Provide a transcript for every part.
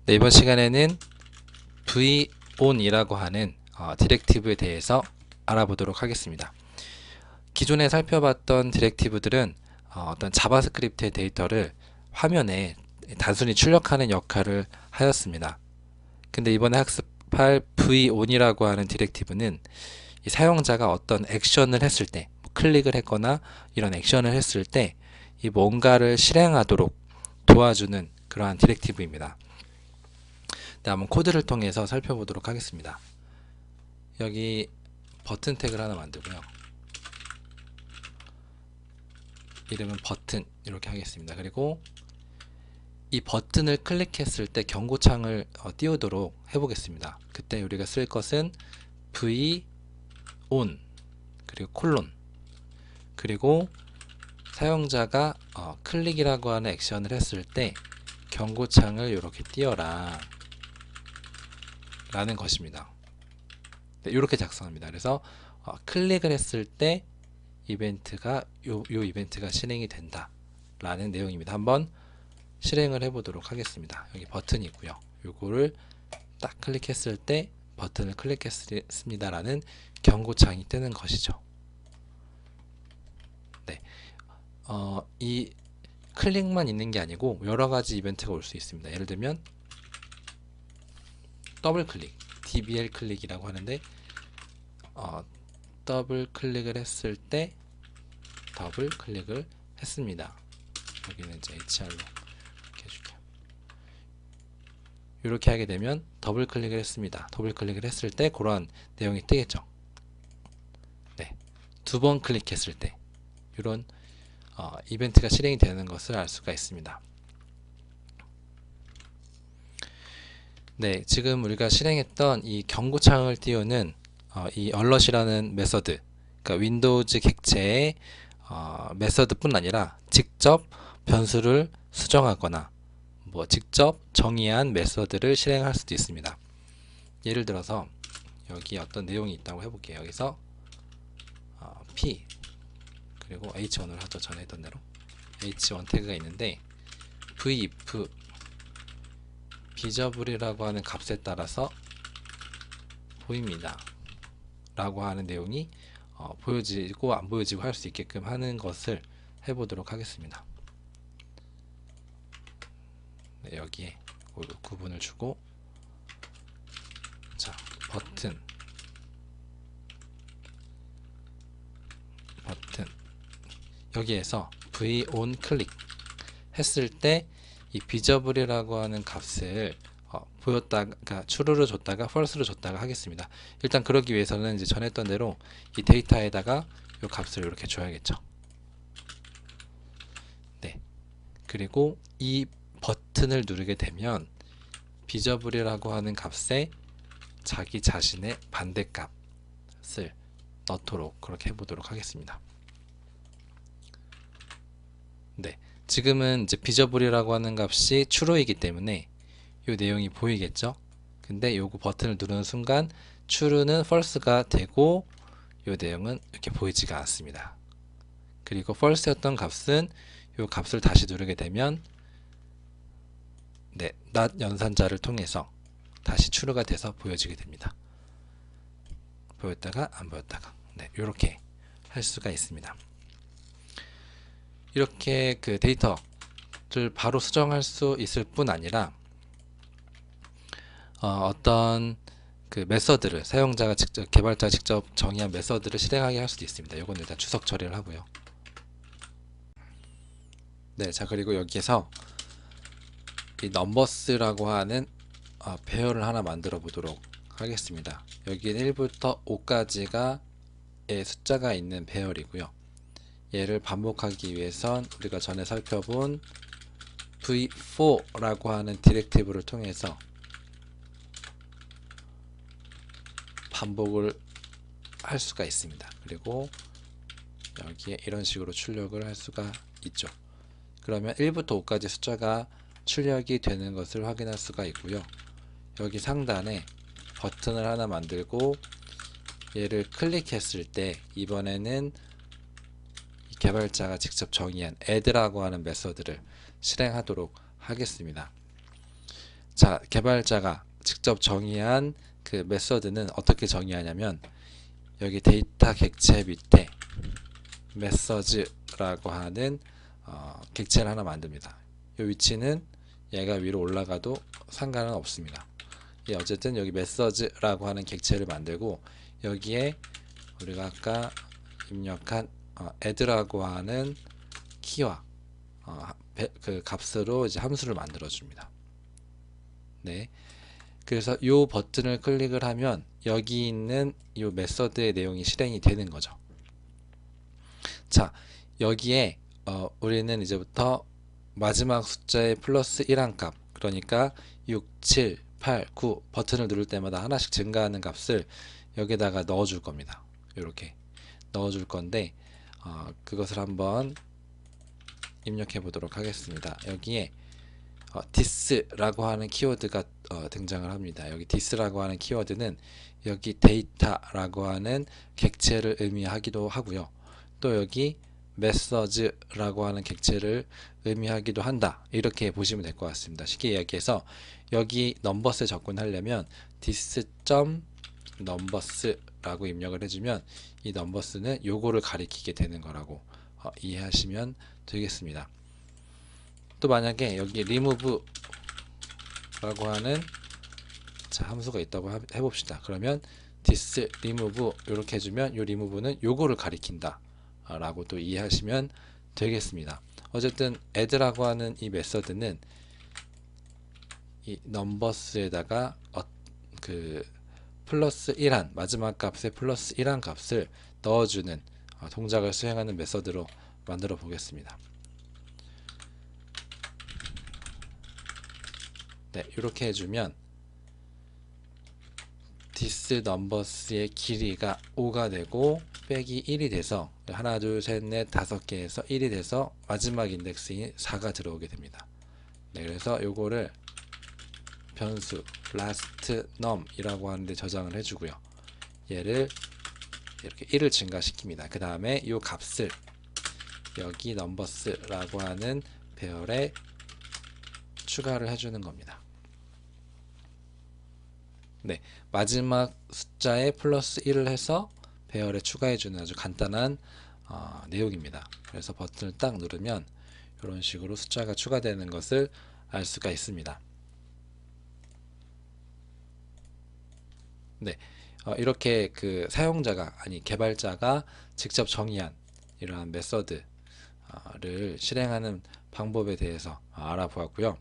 네, 이번 시간에는 von이라고 하는 디렉티브에 대해서 알아보도록 하겠습니다. 기존에 살펴봤던 디렉티브들은 어떤 자바스크립트의 데이터를 화면에 단순히 출력하는 역할을 하였습니다. 근데 이번에 학습할 von이라고 하는 디렉티브는 이 사용자가 어떤 액션을 했을 때, 클릭을 했거나 이런 액션을 했을 때 이 뭔가를 실행하도록 도와주는 그러한 디렉티브입니다. 네, 한번 코드를 통해서 살펴보도록 하겠습니다. 여기 버튼 태그를 하나 만들고요. 이름은 버튼 이렇게 하겠습니다. 그리고 이 버튼을 클릭했을 때 경고창을 띄우도록 해보겠습니다. 그때 우리가 쓸 것은 v on 그리고 콜론, 그리고 사용자가 클릭이라고 하는 액션을 했을 때 경고창을 이렇게 띄워라 라는 것입니다. 네, 이렇게 작성합니다. 그래서 클릭을 했을 때 이벤트가 요 이벤트가 실행이 된다 라는 내용입니다. 한번 실행을 해 보도록 하겠습니다. 여기 버튼이 있고요. 요거를 딱 클릭했을 때 버튼을 클릭했습니다 라는 경고창이 뜨는 것이죠. 네, 이 클릭만 있는 게 아니고 여러가지 이벤트가 올 수 있습니다. 예를 들면 더블 클릭, dbl 클릭이라고 하는데 더블 클릭을 했을 때 더블 클릭을 했습니다. 여기는 이제 hr로 이렇게 해줄게요. 이렇게 하게 되면 더블 클릭을 했습니다. 더블 클릭을 했을 때 그러한 내용이 뜨겠죠. 네, 두 번 클릭했을 때 이런 이벤트가 실행이 되는 것을 알 수가 있습니다. 네, 지금 우리가 실행했던 이 경고창을 띄우는 이 alert이라는 메서드, 그러니까 윈도우즈 객체의 메서드뿐 아니라 직접 변수를 수정하거나 직접 정의한 메서드를 실행할 수도 있습니다. 예를 들어서 여기 어떤 내용이 있다고 해볼게요. 여기서 p 그리고 h1을 하죠. 전에 했던 대로 h1 태그가 있는데 v-if 비저블이라고 하는 값에 따라서 보입니다 라고 하는 내용이 보여지고 안 보여지고 할 수 있게끔 하는 것을 해보도록 하겠습니다. 네, 여기에 구분을 주고, 자, 버튼 여기에서 v on 클릭 했을 때 이 비저블이라고 하는 값을 보였다가 true를 줬다가 false를 줬다가 하겠습니다. 일단 그러기 위해서는 이제 전에 했던 대로 이 데이터에다가 이 값을 이렇게 줘야겠죠. 네, 그리고 이 버튼을 누르게 되면 비저블이라고 하는 값에 자기 자신의 반대값을 넣도록 그렇게 해보도록 하겠습니다. 네, 지금은 이제 비저블이라고 하는 값이 true이기 때문에 이 내용이 보이겠죠. 근데 요거 버튼을 누르는 순간 true는 false가 되고 이 내용은 이렇게 보이지가 않습니다. 그리고 false였던 값은 이 값을 다시 누르게 되면 네, not 연산자를 통해서 다시 true가 돼서 보여지게 됩니다. 보였다가 안 보였다가, 네, 이렇게 할 수가 있습니다. 이렇게 그 데이터를 바로 수정할 수 있을 뿐 아니라 어떤 그 메서드를 사용자가 직접, 개발자가 직접 정의한 메서드를 실행하게 할 수도 있습니다. 이건 일단 주석 처리를 하고요. 네, 자, 그리고 여기에서 이 넘버스라고 하는 배열을 하나 만들어 보도록 하겠습니다. 여기는 1부터 5까지가 숫자가 있는 배열이고요. 얘를 반복하기 위해선 우리가 전에 살펴본 v4라고 하는 디렉티브를 통해서 반복을 할 수가 있습니다. 그리고 여기에 이런 식으로 출력을 할 수가 있죠. 그러면 1부터 5까지 숫자가 출력이 되는 것을 확인할 수가 있고요. 여기 상단에 버튼을 하나 만들고 얘를 클릭했을 때 이번에는 개발자가 직접 정의한 add라고 하는 메서드를 실행하도록 하겠습니다. 자, 개발자가 직접 정의한 그 메서드는 어떻게 정의하냐면 여기 데이터 객체 밑에 메서즈라고 하는 객체를 하나 만듭니다. 이 위치는 얘가 위로 올라가도 상관은 없습니다. 예, 어쨌든 여기 메서즈라고 하는 객체를 만들고 여기에 우리가 아까 입력한 add라고 하는 키와 그 값으로 이제 함수를 만들어 줍니다. 네. 그래서 이 버튼을 클릭을 하면 여기 있는 이 메서드의 내용이 실행이 되는 거죠. 자, 여기에 우리는 이제부터 마지막 숫자의 플러스 1한 값, 그러니까 6, 7, 8, 9 버튼을 누를 때마다 하나씩 증가하는 값을 여기다가 넣어 줄 겁니다. 이렇게 넣어 줄 건데 그것을 한번 입력해 보도록 하겠습니다. 여기에 this라고 하는 키워드가 등장을 합니다. 여기 this라고 하는 키워드는 여기 데이터라고 하는 객체를 의미하기도 하고요. 또 여기 메서즈라고 하는 객체를 의미하기도 한다. 이렇게 보시면 될 것 같습니다. 쉽게 이야기해서 여기 넘버스에 접근하려면 this.numbers라고 입력을 해주면 이 넘버스는 요거를 가리키게 되는 거라고 이해하시면 되겠습니다. 또 만약에 여기 remove 라고 하는 함수가 있다고 해봅시다. 그러면 this remove 이렇게 해주면 이 remove는 요거를 가리킨다 라고 또 이해하시면 되겠습니다. 어쨌든 add라고 하는 이 메서드는 이 numbers에다가 그 플러스 1한 마지막 값에 플러스 1한 값을 넣어주는 동작을 수행하는 메서드로 만들어 보겠습니다. 네, 이렇게 해주면 this numbers의 길이가 5가 되고 빼기 1이 돼서 하나 둘 셋 넷 다섯 개에서 1이 돼서 마지막 인덱스인 4가 들어오게 됩니다. 네, 그래서 요거를 변수 last num 이라고 하는데 저장을 해주고요. 얘를 이렇게 1을 증가시킵니다. 그 다음에 요 값을 여기 numbers라고 하는 배열에 추가를 해주는 겁니다. 네, 마지막 숫자에 플러스 1을 해서 배열에 추가해주는 아주 간단한 내용입니다. 그래서 버튼을 딱 누르면 이런 식으로 숫자가 추가되는 것을 알 수가 있습니다. 네, 이렇게 그 사용자가 개발자가 직접 정의한 이러한 메서드를 실행하는 방법에 대해서 알아보았고요.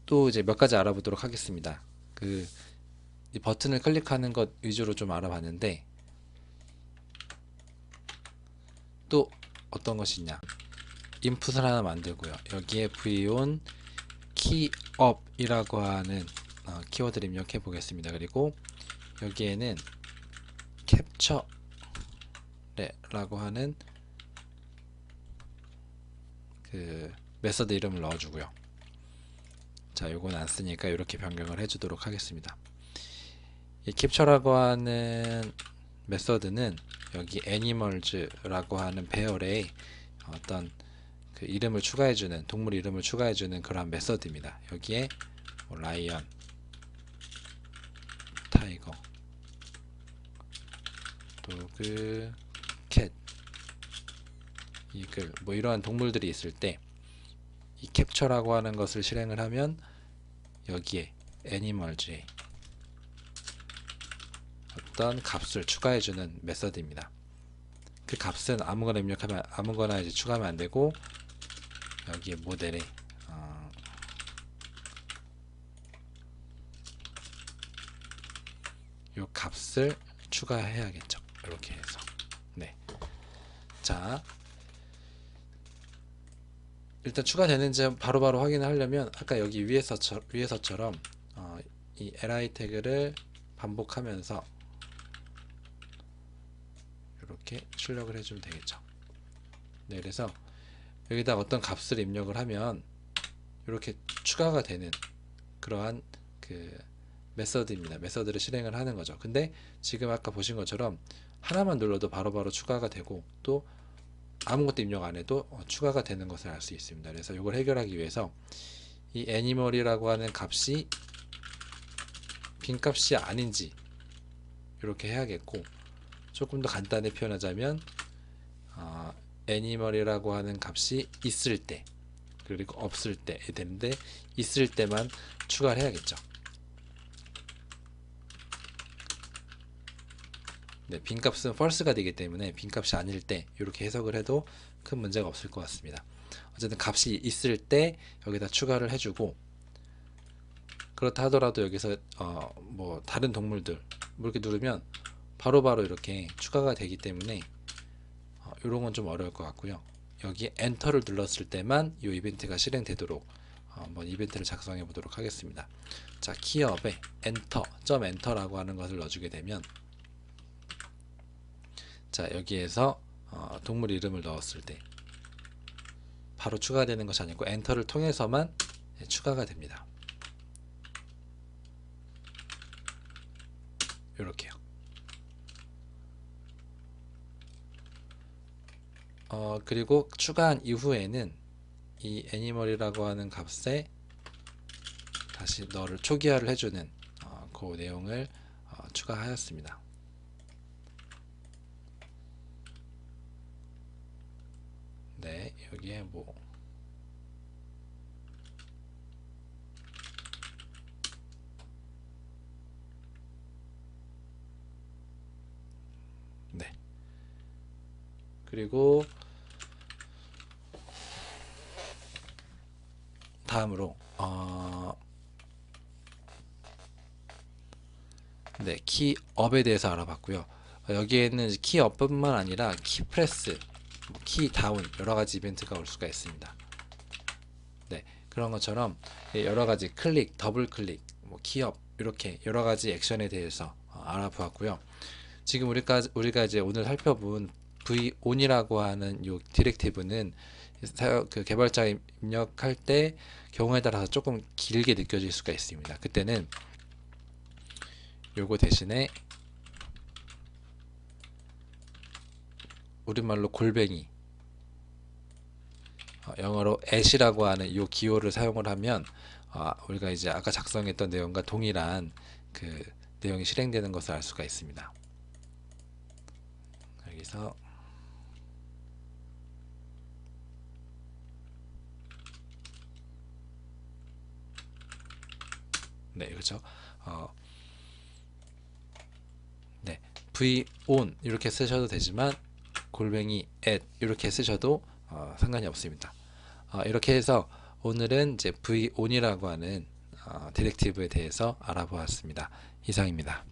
또 이제 몇 가지 알아보도록 하겠습니다. 이 버튼을 클릭하는 것 위주로 좀 알아봤는데 또 어떤 것이 있냐, 인풋을 하나 만들고요. 여기에 v-on keyUp 이라고 하는 키워드를 입력해 보겠습니다. 그리고 여기에는 capture 라고 하는 그 메서드 이름을 넣어주고요. 자, 요건 안 쓰니까 이렇게 변경을 해주도록 하겠습니다. 이 capture라고 하는 메서드는 여기 animals라고 하는 배열에 어떤 그 이름을 추가해주는, 동물 이름을 추가해주는 그러한 메서드입니다. 여기에 뭐 라이언, 타이거, 도그, 캣, 이글 뭐 이러한 동물들이 있을 때 이 캡처라고 하는 것을 실행을 하면 여기에 애니멀즈에 어떤 값을 추가해주는 메서드입니다. 그 값은 아무거나 입력하면 아무거나 이제 추가하면 안 되고 여기에 모델에 요 값을 추가해야겠죠. 이렇게 해서 네, 자 일단 추가되는지 바로바로 확인을 하려면 아까 여기 위에서처럼 이 li 태그를 반복하면서 이렇게 출력을 해주면 되겠죠. 네, 그래서 여기다 어떤 값을 입력을 하면 이렇게 추가가 되는 그러한 그 메서드입니다. 메서드를 실행을 하는 거죠. 근데 지금 아까 보신 것처럼 하나만 눌러도 바로바로 추가가 되고 또 아무것도 입력 안 해도 추가가 되는 것을 알 수 있습니다. 그래서 이걸 해결하기 위해서 이 애니멀이라고 하는 값이 빈값이 아닌지 이렇게 해야겠고, 조금 더 간단히 표현하자면 애니멀이라고 하는 값이 있을 때 그리고 없을 때 되는데, 있을 때만 추가를 해야겠죠. 네, 빈값은 false가 되기 때문에 빈값이 아닐 때 이렇게 해석을 해도 큰 문제가 없을 것 같습니다. 어쨌든 값이 있을 때 여기다 추가를 해주고, 그렇다 하더라도 여기서 뭐 다른 동물들 뭐 이렇게 누르면 바로바로 이렇게 추가가 되기 때문에 이런 건 좀 어려울 것 같고요. 여기 엔터를 눌렀을 때만 이 이벤트가 실행되도록 한번 이벤트를 작성해 보도록 하겠습니다. 자, 키업에 엔터, 점 엔터라고 하는 것을 넣어주게 되면, 자, 여기에서 동물 이름을 넣었을 때 바로 추가되는 것이 아니고 엔터를 통해서만 추가가 됩니다. 이렇게요. 그리고 추가한 이후에는 이 애니멀이라고 하는 값에 다시 너를 초기화를 해주는 그 내용을 추가하였습니다. 네, 여기에 뭐 네, 그리고 다음으로 네, 키업에 대해서 알아봤고요. 여기에는 키업뿐만 아니라 키프레스, 키다운 여러가지 이벤트가 올 수가 있습니다. 네, 그런 것처럼 여러가지 클릭, 더블 클릭, 뭐 키업 이렇게 여러가지 액션에 대해서 알아보았고요. 지금 우리가 이제 오늘 살펴본 v-on이라고 하는 이 디렉티브는 그 개발자 입력할 때 경우에 따라서 조금 길게 느껴질 수가 있습니다. 그때는 요거 대신에 우리말로 골뱅이, 영어로 at이라고 하는 이 기호를 사용을 하면 우리가 이제 아까 작성했던 내용과 동일한 그 내용이 실행되는 것을 알 수가 있습니다. 여기서 네, 그렇죠. 네, v-on 이렇게 쓰셔도 되지만 골뱅이 at 이렇게 쓰셔도 상관이 없습니다. 이렇게 해서 오늘은 이제 v-on이라고 하는 디렉티브에 대해서 알아보았습니다. 이상입니다.